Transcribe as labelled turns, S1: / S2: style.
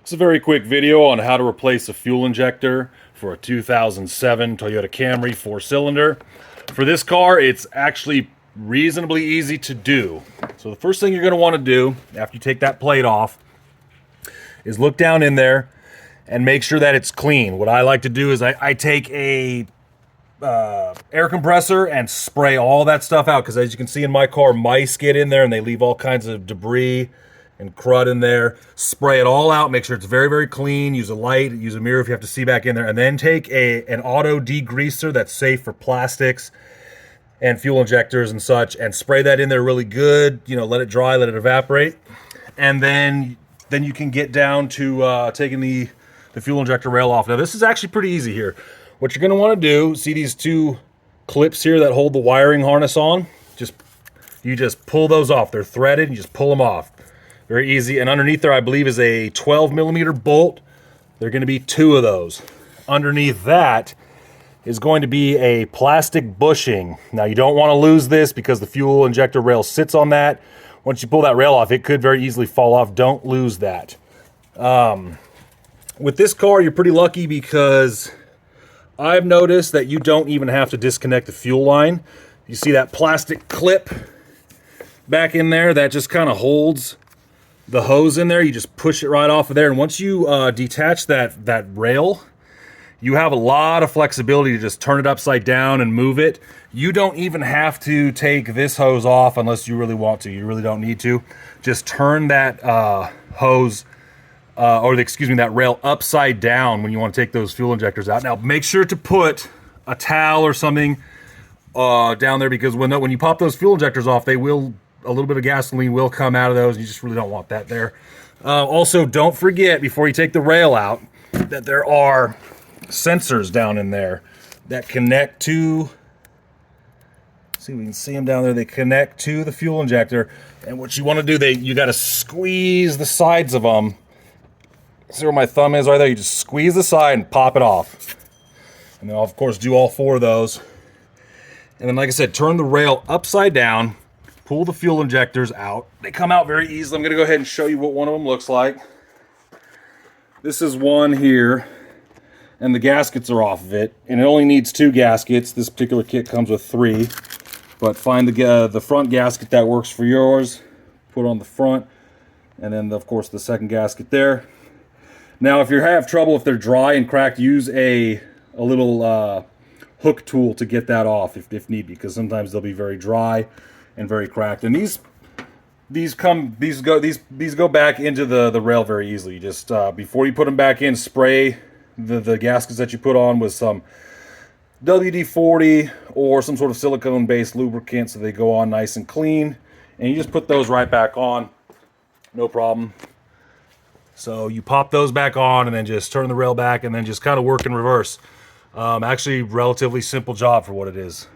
S1: It's a very quick video on how to replace a fuel injector for a 2007 Toyota Camry 4-cylinder. For this car, it's actually reasonably easy to do. So the first thing you're going to want to do after you take that plate off is look down in there and make sure that it's clean. What I like to do is I take a air compressor and spray all that stuff out, because as you can see in my car, mice get in there and they leave all kinds of debris and crud in there. Spray it all out, make sure it's very, very clean. Use a light, use a mirror if you have to see back in there, and then take an auto degreaser that's safe for plastics and fuel injectors and such, and spray that in there really good. You know, let it dry, let it evaporate, and then you can get down to taking the fuel injector rail off. Now this is actually pretty easy here. What you're going to want to do, see these two clips here that hold the wiring harness on? You just pull those off. They're threaded, you just pull them off. Very easy. And underneath there, I believe, is a 12mm bolt. There are going to be two of those. Underneath that is going to be a plastic bushing. Now, you don't want to lose this because the fuel injector rail sits on that. Once you pull that rail off, it could very easily fall off. Don't lose that. With this car, you're pretty lucky because I've noticed that you don't even have to disconnect the fuel line. You see that plastic clip back in there that just kind of holds the hose in there. You just push it right off of there, and once you detach that rail, you have a lot of flexibility to just turn it upside down and move it. You don't even have to take this hose off unless you really want to. You really don't need to. Just turn that hose that rail upside down when you want to take those fuel injectors out. Now make sure to put a towel or something down there, because when you pop those fuel injectors off, a little bit of gasoline will come out of those. You just really don't want that there. Also, don't forget, before you take the rail out, that there are sensors down in there that connect to, see if we can see them down there, they connect to the fuel injector. And what you want to do, you got to squeeze the sides of them. See where my thumb is right there? You just squeeze the side and pop it off. And then I'll, of course, do all four of those. And then, like I said, turn the rail upside down, pull the fuel injectors out. They come out very easily. I'm going to go ahead and show you what one of them looks like. This is one here, and the gaskets are off of it. And it only needs 2 gaskets. This particular kit comes with 3. But find the front gasket that works for yours. Put on the front. And then, of course, the second gasket there. Now, if you have trouble, if they're dry and cracked, use a little hook tool to get that off if need be, because sometimes they'll be very dry and very cracked. And these go back into the rail very easily. You just before you put them back in, spray the gaskets that you put on with some WD-40 or some sort of silicone-based lubricant so they go on nice and clean. And you just put those right back on, no problem. So you pop those back on and then just turn the rail back and then just kind of work in reverse. Actually, relatively simple job for what it is.